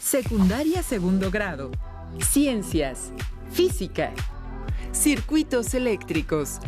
Secundaria segundo grado. Ciencias. Física. Circuitos eléctricos.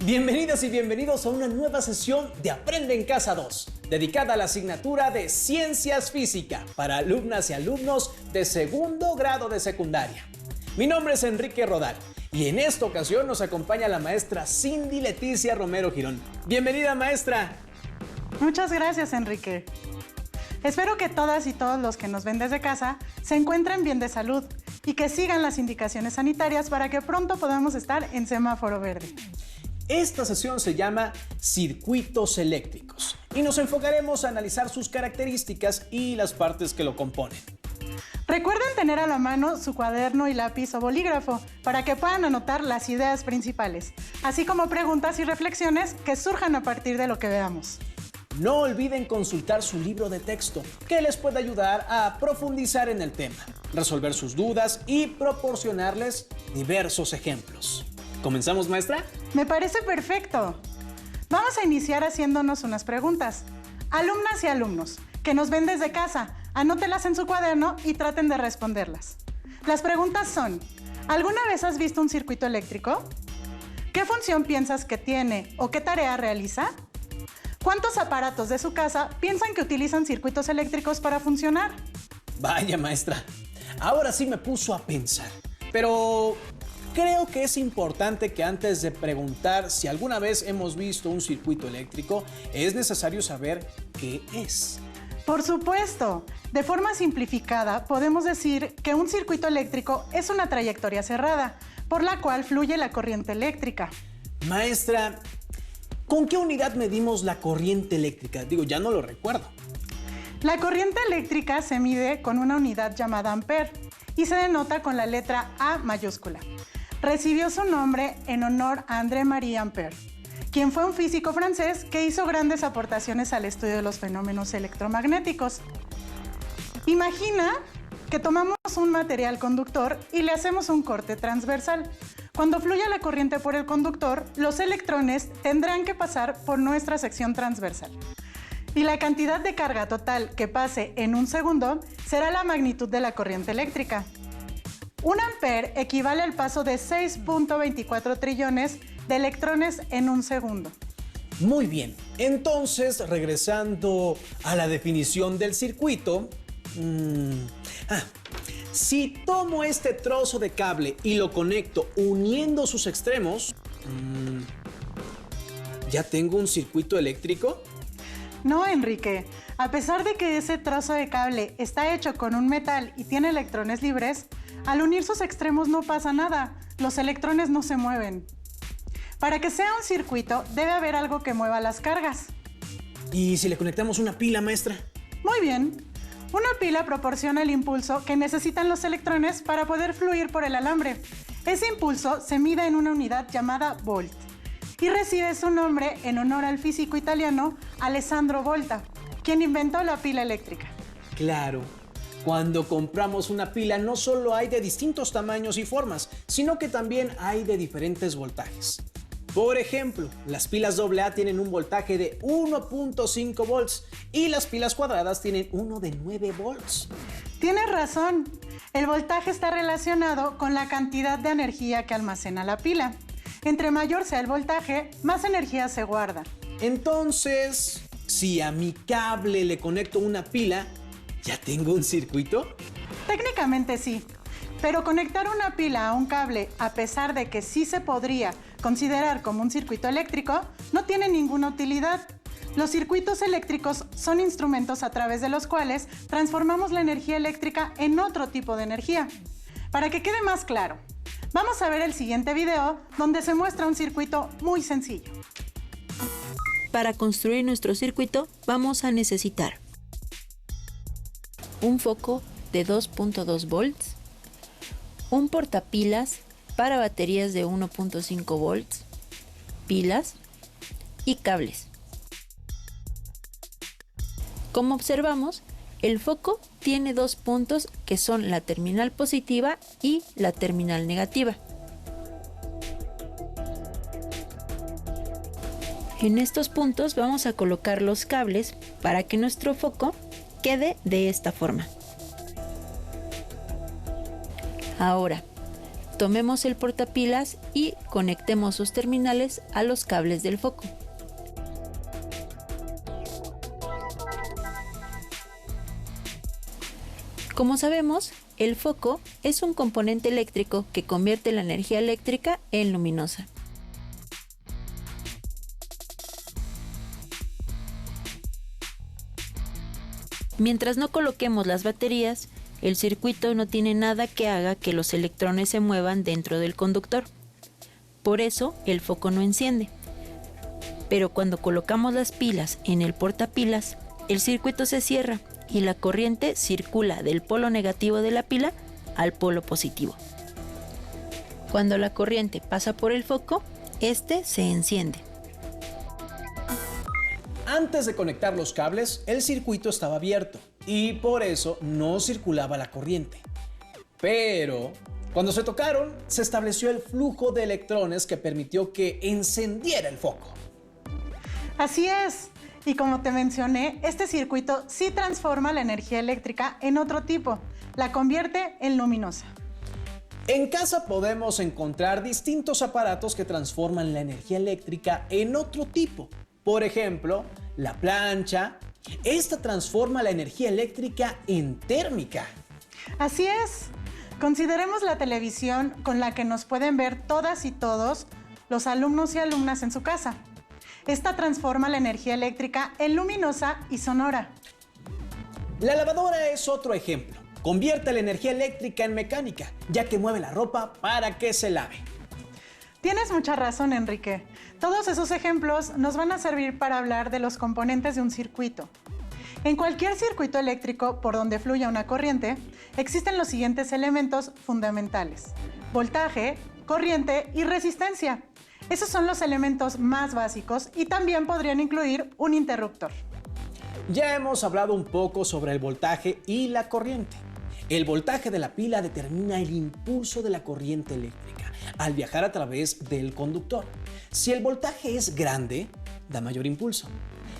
Bienvenidas y bienvenidos a una nueva sesión de Aprende en Casa 2, dedicada a la asignatura de Ciencias Física para alumnas y alumnos de segundo grado de secundaria. Mi nombre es Enrique Rodal y en esta ocasión nos acompaña la maestra Cindy Leticia Romero Girón. Bienvenida, maestra. Muchas gracias, Enrique. Espero que todas y todos los que nos ven desde casa se encuentren bien de salud y que sigan las indicaciones sanitarias para que pronto podamos estar en semáforo verde. Esta sesión se llama Circuitos Eléctricos y nos enfocaremos a analizar sus características y las partes que lo componen. Recuerden tener a la mano su cuaderno y lápiz o bolígrafo para que puedan anotar las ideas principales, así como preguntas y reflexiones que surjan a partir de lo que veamos. No olviden consultar su libro de texto, que les puede ayudar a profundizar en el tema, resolver sus dudas y proporcionarles diversos ejemplos. ¿Comenzamos, maestra? Me parece perfecto. Vamos a iniciar haciéndonos unas preguntas. Alumnas y alumnos que nos ven desde casa, anótelas en su cuaderno y traten de responderlas. Las preguntas son: ¿alguna vez has visto un circuito eléctrico? ¿Qué función piensas que tiene o qué tarea realiza? ¿Cuántos aparatos de su casa piensan que utilizan circuitos eléctricos para funcionar? Vaya, maestra, ahora sí me puso a pensar, pero creo que es importante que antes de preguntar si alguna vez hemos visto un circuito eléctrico, es necesario saber qué es. Por supuesto. De forma simplificada, podemos decir que un circuito eléctrico es una trayectoria cerrada, por la cual fluye la corriente eléctrica. Maestra, ¿con qué unidad medimos la corriente eléctrica? Ya no lo recuerdo. La corriente eléctrica se mide con una unidad llamada ampere y se denota con la letra A mayúscula. Recibió su nombre en honor a André-Marie Ampère, quien fue un físico francés que hizo grandes aportaciones al estudio de los fenómenos electromagnéticos. Imagina que tomamos un material conductor y le hacemos un corte transversal. Cuando fluya la corriente por el conductor, los electrones tendrán que pasar por nuestra sección transversal. Y la cantidad de carga total que pase en un segundo será la magnitud de la corriente eléctrica. Un ampere equivale al paso de 6.24 trillones de electrones en un segundo. Muy bien, entonces regresando a la definición del circuito, si tomo este trozo de cable y lo conecto uniendo sus extremos, ¿ya tengo un circuito eléctrico? No, Enrique. A pesar de que ese trozo de cable está hecho con un metal y tiene electrones libres, al unir sus extremos no pasa nada. Los electrones no se mueven. Para que sea un circuito, debe haber algo que mueva las cargas. ¿Y si le conectamos una pila, maestra? Muy bien. Una pila proporciona el impulso que necesitan los electrones para poder fluir por el alambre. Ese impulso se mide en una unidad llamada volt y recibe su nombre en honor al físico italiano Alessandro Volta, quien inventó la pila eléctrica. Claro. Cuando compramos una pila no solo hay de distintos tamaños y formas, sino que también hay de diferentes voltajes. Por ejemplo, las pilas AA tienen un voltaje de 1.5 volts y las pilas cuadradas tienen uno de 9 volts. Tienes razón. El voltaje está relacionado con la cantidad de energía que almacena la pila. Entre mayor sea el voltaje, más energía se guarda. Entonces, si a mi cable le conecto una pila, ¿ya tengo un circuito? Técnicamente sí, pero conectar una pila a un cable, a pesar de que sí se podría considerar como un circuito eléctrico, no tiene ninguna utilidad. Los circuitos eléctricos son instrumentos a través de los cuales transformamos la energía eléctrica en otro tipo de energía. Para que quede más claro, vamos a ver el siguiente video donde se muestra un circuito muy sencillo. Para construir nuestro circuito vamos a necesitar un foco de 2.2 volts, un portapilas para baterías de 1.5 volts, pilas y cables. Como observamos, el foco tiene dos puntos que son la terminal positiva y la terminal negativa. En estos puntos vamos a colocar los cables para que nuestro foco quede de esta forma. Ahora, tomemos el portapilas y conectemos sus terminales a los cables del foco. Como sabemos, el foco es un componente eléctrico que convierte la energía eléctrica en luminosa. Mientras no coloquemos las baterías, el circuito no tiene nada que haga que los electrones se muevan dentro del conductor. Por eso, el foco no enciende. Pero cuando colocamos las pilas en el portapilas, el circuito se cierra y la corriente circula del polo negativo de la pila al polo positivo. Cuando la corriente pasa por el foco, este se enciende. Antes de conectar los cables, el circuito estaba abierto y por eso no circulaba la corriente. Pero cuando se tocaron, se estableció el flujo de electrones que permitió que encendiera el foco. Así es. Y como te mencioné, este circuito sí transforma la energía eléctrica en otro tipo, la convierte en luminosa. En casa podemos encontrar distintos aparatos que transforman la energía eléctrica en otro tipo. Por ejemplo, la plancha. Esta transforma la energía eléctrica en térmica. Así es. Consideremos la televisión con la que nos pueden ver todas y todos los alumnos y alumnas en su casa. Esta transforma la energía eléctrica en luminosa y sonora. La lavadora es otro ejemplo. Convierte la energía eléctrica en mecánica, ya que mueve la ropa para que se lave. Tienes mucha razón, Enrique. Todos esos ejemplos nos van a servir para hablar de los componentes de un circuito. En cualquier circuito eléctrico por donde fluya una corriente, existen los siguientes elementos fundamentales: voltaje, corriente y resistencia. Esos son los elementos más básicos y también podrían incluir un interruptor. Ya hemos hablado un poco sobre el voltaje y la corriente. El voltaje de la pila determina el impulso de la corriente eléctrica al viajar a través del conductor. Si el voltaje es grande, da mayor impulso.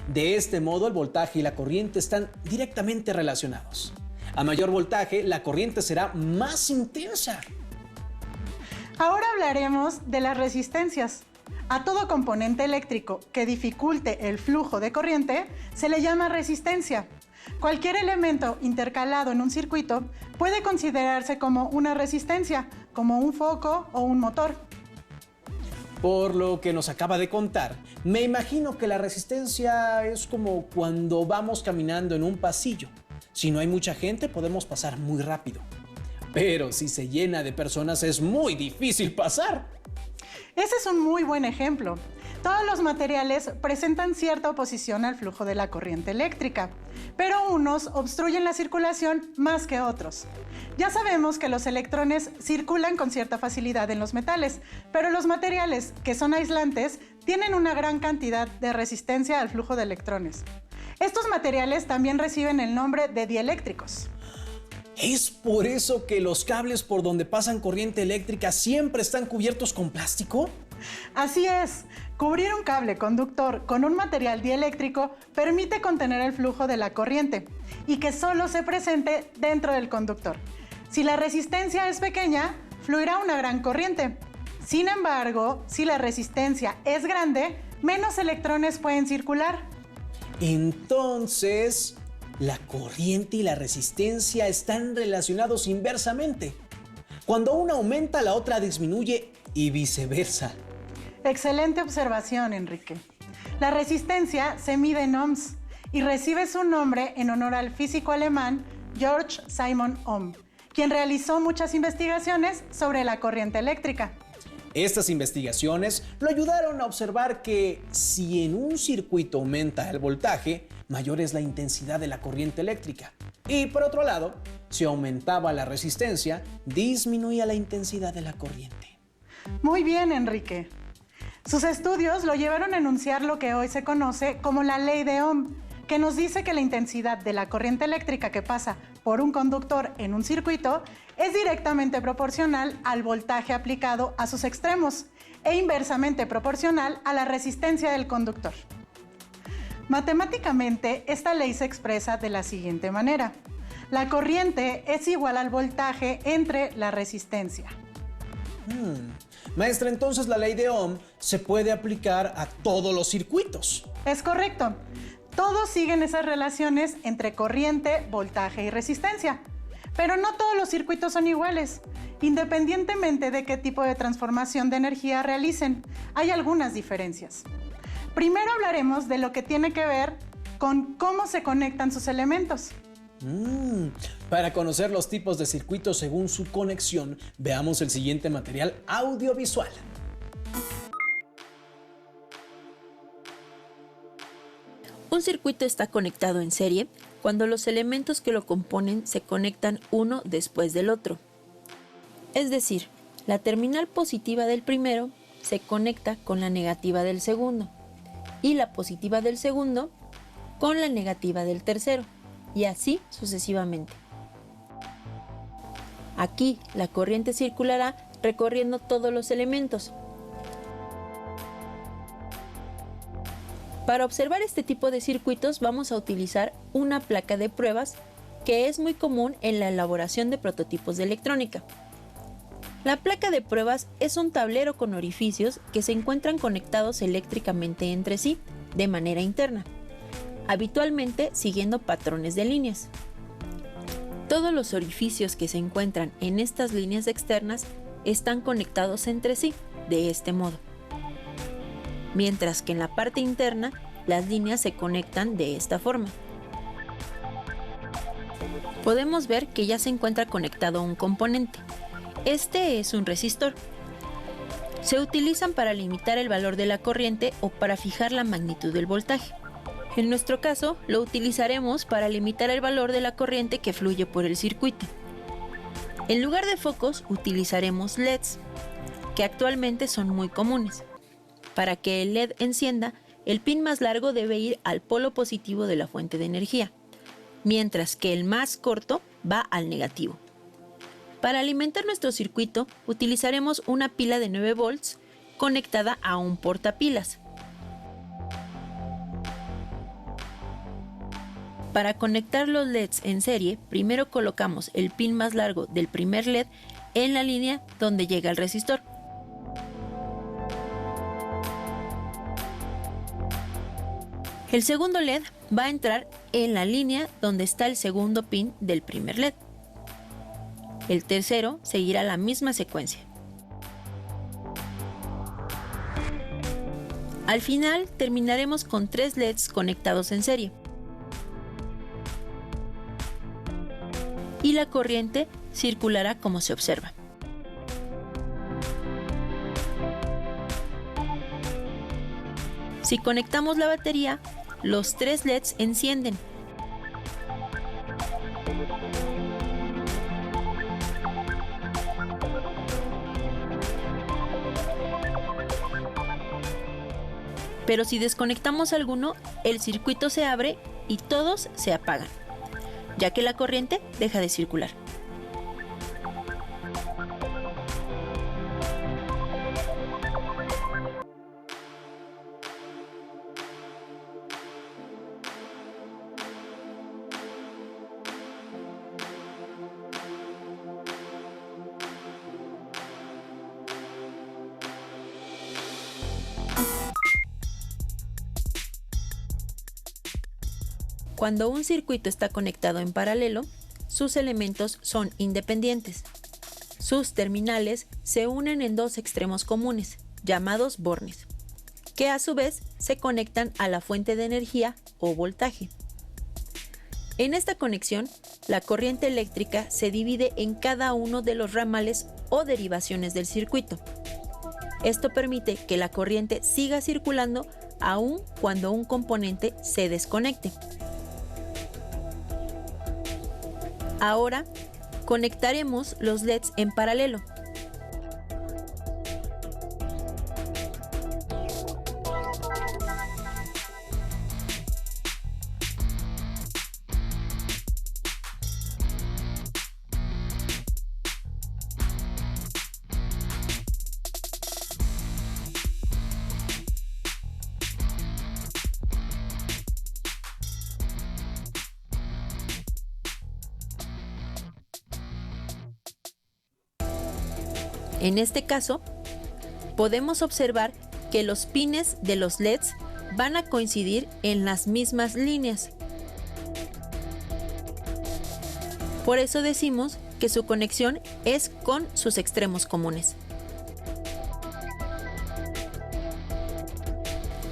De este modo, el voltaje y la corriente están directamente relacionados. A mayor voltaje, la corriente será más intensa. Ahora hablaremos de las resistencias. A todo componente eléctrico que dificulte el flujo de corriente se le llama resistencia. Cualquier elemento intercalado en un circuito puede considerarse como una resistencia, como un foco o un motor. Por lo que nos acaba de contar, me imagino que la resistencia es como cuando vamos caminando en un pasillo. Si no hay mucha gente, podemos pasar muy rápido. Pero si se llena de personas, es muy difícil pasar. Ese es un muy buen ejemplo. Todos los materiales presentan cierta oposición al flujo de la corriente eléctrica, pero unos obstruyen la circulación más que otros. Ya sabemos que los electrones circulan con cierta facilidad en los metales, pero los materiales que son aislantes tienen una gran cantidad de resistencia al flujo de electrones. Estos materiales también reciben el nombre de dieléctricos. ¿Es por eso que los cables por donde pasan corriente eléctrica siempre están cubiertos con plástico? Así es. Cubrir un cable conductor con un material dieléctrico permite contener el flujo de la corriente y que solo se presente dentro del conductor. Si la resistencia es pequeña, fluirá una gran corriente. Sin embargo, si la resistencia es grande, menos electrones pueden circular. Entonces, la corriente y la resistencia están relacionados inversamente. Cuando una aumenta, la otra disminuye y viceversa. Excelente observación, Enrique. La resistencia se mide en ohms y recibe su nombre en honor al físico alemán Georg Simon Ohm, quien realizó muchas investigaciones sobre la corriente eléctrica. Estas investigaciones lo ayudaron a observar que si en un circuito aumenta el voltaje, mayor es la intensidad de la corriente eléctrica. Y por otro lado, si aumentaba la resistencia, disminuía la intensidad de la corriente. Muy bien, Enrique. Sus estudios lo llevaron a enunciar lo que hoy se conoce como la ley de Ohm, que nos dice que la intensidad de la corriente eléctrica que pasa por un conductor en un circuito es directamente proporcional al voltaje aplicado a sus extremos e inversamente proporcional a la resistencia del conductor. Matemáticamente, esta ley se expresa de la siguiente manera. La corriente es igual al voltaje entre la resistencia. Maestra, entonces la ley de Ohm se puede aplicar a todos los circuitos. Es correcto. Todos siguen esas relaciones entre corriente, voltaje y resistencia. Pero no todos los circuitos son iguales. Independientemente de qué tipo de transformación de energía realicen, hay algunas diferencias. Primero hablaremos de lo que tiene que ver con cómo se conectan sus elementos. Para conocer los tipos de circuitos según su conexión, veamos el siguiente material audiovisual. Un circuito está conectado en serie cuando los elementos que lo componen se conectan uno después del otro. Es decir, la terminal positiva del primero se conecta con la negativa del segundo y la positiva del segundo con la negativa del tercero, y así sucesivamente. Aquí la corriente circulará recorriendo todos los elementos. Para observar este tipo de circuitos vamos a utilizar una placa de pruebas que es muy común en la elaboración de prototipos de electrónica. La placa de pruebas es un tablero con orificios que se encuentran conectados eléctricamente entre sí de manera interna, habitualmente siguiendo patrones de líneas. Todos los orificios que se encuentran en estas líneas externas están conectados entre sí de este modo, mientras que en la parte interna las líneas se conectan de esta forma. Podemos ver que ya se encuentra conectado un componente. Este es un resistor. Se utilizan para limitar el valor de la corriente o para fijar la magnitud del voltaje. En nuestro caso, lo utilizaremos para limitar el valor de la corriente que fluye por el circuito. En lugar de focos, utilizaremos LEDs, que actualmente son muy comunes. Para que el LED encienda, el pin más largo debe ir al polo positivo de la fuente de energía, mientras que el más corto va al negativo. Para alimentar nuestro circuito, utilizaremos una pila de 9 volts conectada a un portapilas. Para conectar los LEDs en serie, primero colocamos el pin más largo del primer LED en la línea donde llega el resistor. El segundo LED va a entrar en la línea donde está el segundo pin del primer LED. El tercero seguirá la misma secuencia. Al final terminaremos con 3 LEDs conectados en serie. Y la corriente circulará como se observa. Si conectamos la batería, los 3 LEDs encienden. Pero si desconectamos alguno, el circuito se abre y todos se apagan, ya que la corriente deja de circular. Cuando un circuito está conectado en paralelo, sus elementos son independientes. Sus terminales se unen en 2 extremos comunes, llamados bornes, que a su vez se conectan a la fuente de energía o voltaje. En esta conexión, la corriente eléctrica se divide en cada uno de los ramales o derivaciones del circuito. Esto permite que la corriente siga circulando aun cuando un componente se desconecte. Ahora, conectaremos los LEDs en paralelo. En este caso, podemos observar que los pines de los LEDs van a coincidir en las mismas líneas. Por eso decimos que su conexión es con sus extremos comunes.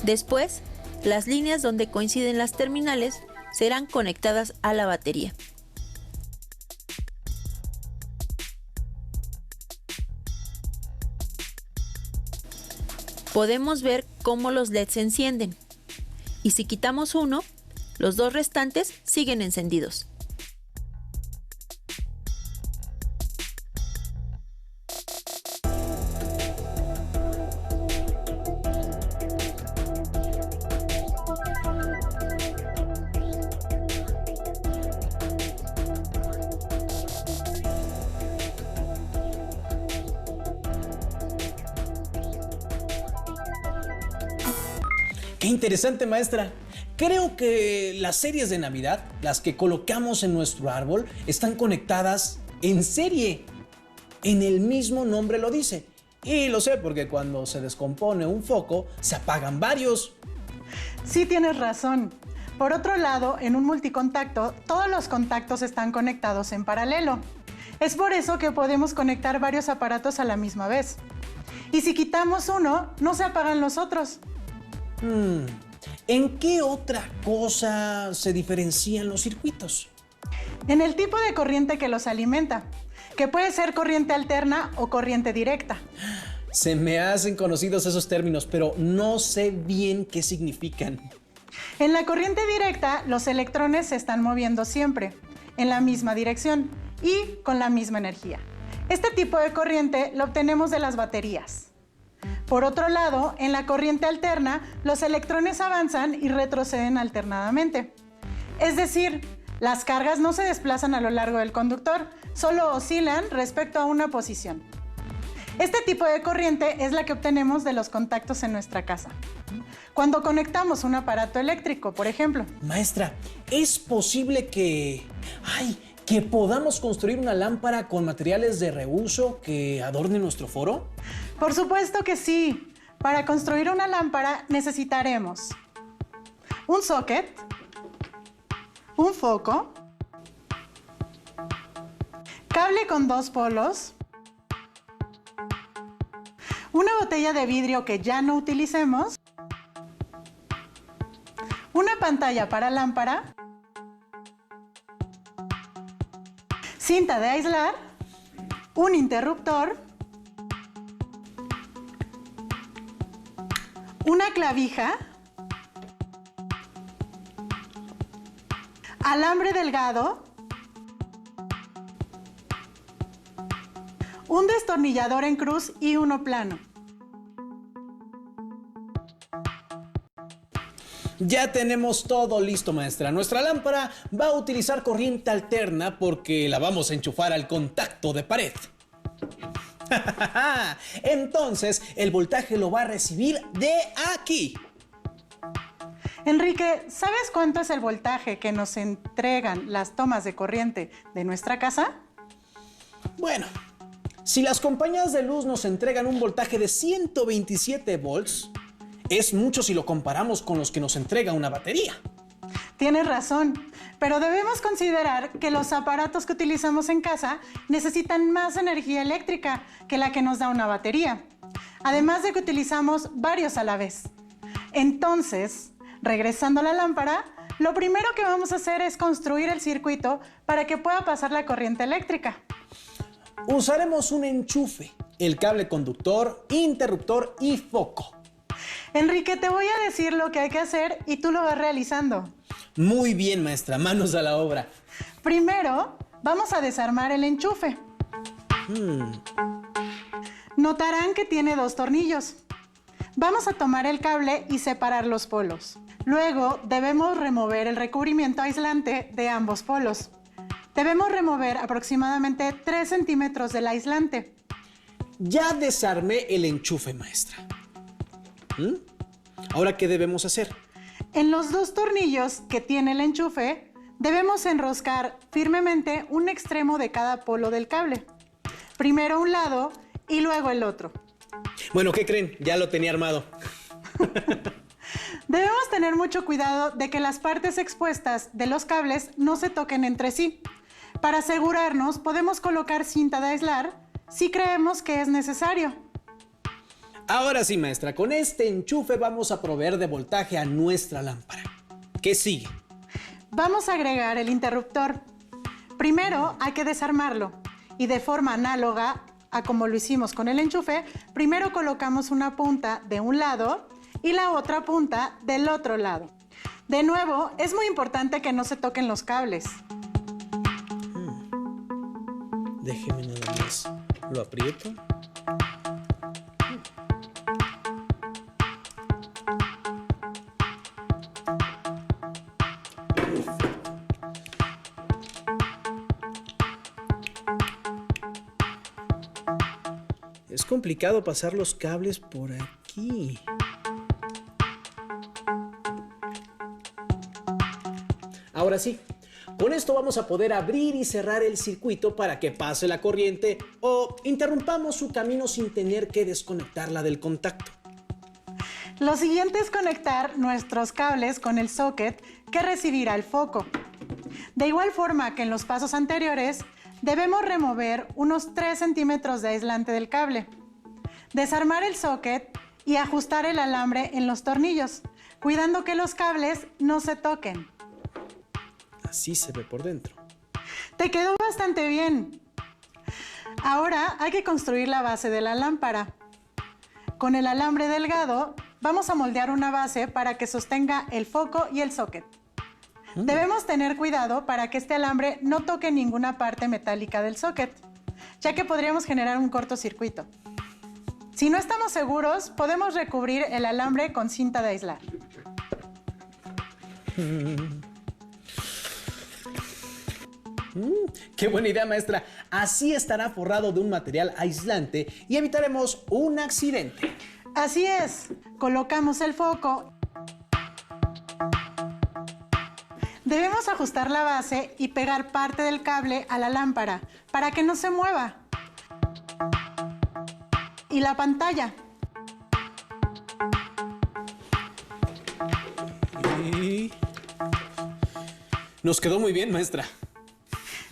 Después, las líneas donde coinciden las terminales serán conectadas a la batería. Podemos ver cómo los LEDs se encienden, y si quitamos uno, los dos restantes siguen encendidos. ¡Qué interesante, maestra! Creo que las series de Navidad, las que colocamos en nuestro árbol, están conectadas en serie. En el mismo nombre lo dice. Y lo sé porque cuando se descompone un foco, se apagan varios. Sí, tienes razón. Por otro lado, en un multicontacto, todos los contactos están conectados en paralelo. Es por eso que podemos conectar varios aparatos a la misma vez. Y si quitamos uno, no se apagan los otros. ¿En qué otra cosa se diferencian los circuitos? En el tipo de corriente que los alimenta, que puede ser corriente alterna o corriente directa. Se me hacen conocidos esos términos, pero no sé bien qué significan. En la corriente directa, los electrones se están moviendo siempre, en la misma dirección y con la misma energía. Este tipo de corriente lo obtenemos de las baterías. Por otro lado, en la corriente alterna, los electrones avanzan y retroceden alternadamente. Es decir, las cargas no se desplazan a lo largo del conductor, solo oscilan respecto a una posición. Este tipo de corriente es la que obtenemos de los contactos en nuestra casa. Cuando conectamos un aparato eléctrico, por ejemplo. Maestra, ¿es posible que podamos construir una lámpara con materiales de reuso que adornen nuestro foro? Por supuesto que sí. Para construir una lámpara necesitaremos un socket, un foco, cable con 2 polos, una botella de vidrio que ya no utilicemos, una pantalla para lámpara, cinta de aislar, un interruptor, una clavija, alambre delgado, un destornillador en cruz y uno plano. Ya tenemos todo listo, maestra. Nuestra lámpara va a utilizar corriente alterna porque la vamos a enchufar al contacto de pared. Entonces, el voltaje lo va a recibir de aquí. Enrique, ¿sabes cuánto es el voltaje que nos entregan las tomas de corriente de nuestra casa? Bueno, si las compañías de luz nos entregan un voltaje de 127 volts, es mucho si lo comparamos con los que nos entrega una batería. Tienes razón, pero debemos considerar que los aparatos que utilizamos en casa necesitan más energía eléctrica que la que nos da una batería, además de que utilizamos varios a la vez. Entonces, regresando a la lámpara, lo primero que vamos a hacer es construir el circuito para que pueda pasar la corriente eléctrica. Usaremos un enchufe el cable conductor, interruptor y foco. Enrique, te voy a decir lo que hay que hacer y tú lo vas realizando. Muy bien, maestra, manos a la obra. Primero, vamos a desarmar el enchufe. Notarán que tiene 2 tornillos. Vamos a tomar el cable y separar los polos. Luego, debemos remover el recubrimiento aislante de ambos polos. Debemos remover aproximadamente 3 centímetros del aislante. Ya desarmé el enchufe, maestra. ¿Ahora qué debemos hacer? En los 2 tornillos que tiene el enchufe, debemos enroscar firmemente un extremo de cada polo del cable. Primero un lado y luego el otro. Bueno, ¿qué creen? Ya lo tenía armado. Debemos tener mucho cuidado de que las partes expuestas de los cables no se toquen entre sí. Para asegurarnos, podemos colocar cinta de aislar si creemos que es necesario. Ahora sí, maestra, con este enchufe vamos a proveer de voltaje a nuestra lámpara. ¿Qué sigue? Vamos a agregar el interruptor. Primero hay que desarmarlo y de forma análoga a como lo hicimos con el enchufe, primero colocamos una punta de un lado y la otra punta del otro lado. De nuevo, es muy importante que no se toquen los cables. Déjeme nada más. Lo aprieto. Es complicado pasar los cables por aquí. Ahora sí, con esto vamos a poder abrir y cerrar el circuito para que pase la corriente o interrumpamos su camino sin tener que desconectarla del contacto. Lo siguiente es conectar nuestros cables con el socket que recibirá el foco. De igual forma que en los pasos anteriores, debemos remover unos 3 centímetros de aislante del cable, desarmar el socket y ajustar el alambre en los tornillos, cuidando que los cables no se toquen. Así se ve por dentro. Te quedó bastante bien. Ahora hay que construir la base de la lámpara. Con el alambre delgado vamos a moldear una base para que sostenga el foco y el socket. Debemos tener cuidado para que este alambre no toque ninguna parte metálica del socket, ya que podríamos generar un cortocircuito. Si no estamos seguros, podemos recubrir el alambre con cinta de aislar. ¡Qué buena idea, maestra! Así estará forrado de un material aislante y evitaremos un accidente. Así es. Colocamos el foco. Debemos ajustar la base y pegar parte del cable a la lámpara para que no se mueva. Y la pantalla. Y... nos quedó muy bien, maestra.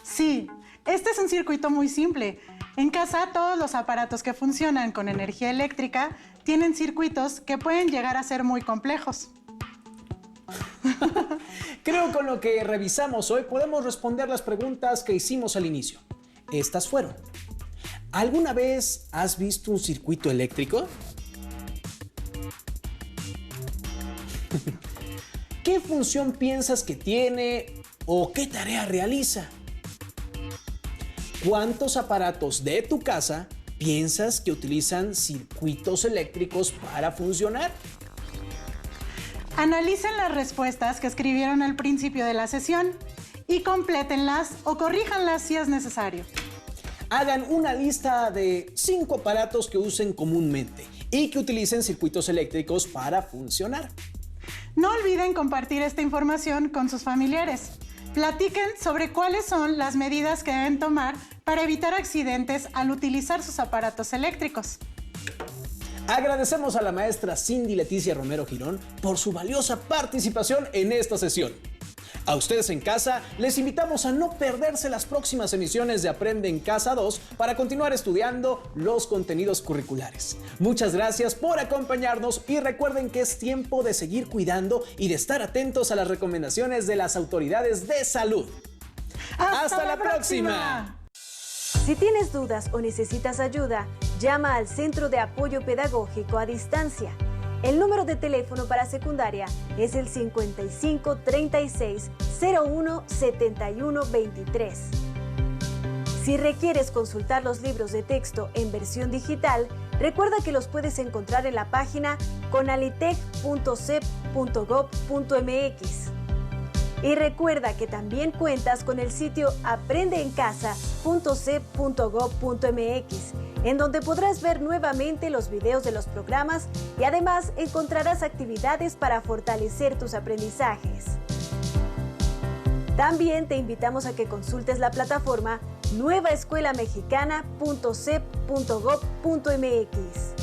Sí, este es un circuito muy simple. En casa, todos los aparatos que funcionan con energía eléctrica tienen circuitos que pueden llegar a ser muy complejos. Creo que con lo que revisamos hoy podemos responder las preguntas que hicimos al inicio. Estas fueron: ¿alguna vez has visto un circuito eléctrico? ¿Qué función piensas que tiene o qué tarea realiza? ¿Cuántos aparatos de tu casa piensas que utilizan circuitos eléctricos para funcionar? Analicen las respuestas que escribieron al principio de la sesión y complétenlas o corríjanlas si es necesario. Hagan una lista de 5 aparatos que usen comúnmente y que utilicen circuitos eléctricos para funcionar. No olviden compartir esta información con sus familiares. Platiquen sobre cuáles son las medidas que deben tomar para evitar accidentes al utilizar sus aparatos eléctricos. Agradecemos a la maestra Cindy Leticia Romero Girón por su valiosa participación en esta sesión. A ustedes en casa, les invitamos a no perderse las próximas emisiones de Aprende en Casa 2 para continuar estudiando los contenidos curriculares. Muchas gracias por acompañarnos y recuerden que es tiempo de seguir cuidando y de estar atentos a las recomendaciones de las autoridades de salud. ¡Hasta la próxima! Si tienes dudas o necesitas ayuda, llama al Centro de Apoyo Pedagógico a Distancia. El número de teléfono para secundaria es el 55 36 01 71 23. Si requieres consultar los libros de texto en versión digital, recuerda que los puedes encontrar en la página conalitec.cep.gov.mx. Y recuerda que también cuentas con el sitio aprendeencasa.cep.gov.mx, en donde podrás ver nuevamente los videos de los programas y además encontrarás actividades para fortalecer tus aprendizajes. También te invitamos a que consultes la plataforma nuevaescuelamexicana.cep.gov.mx.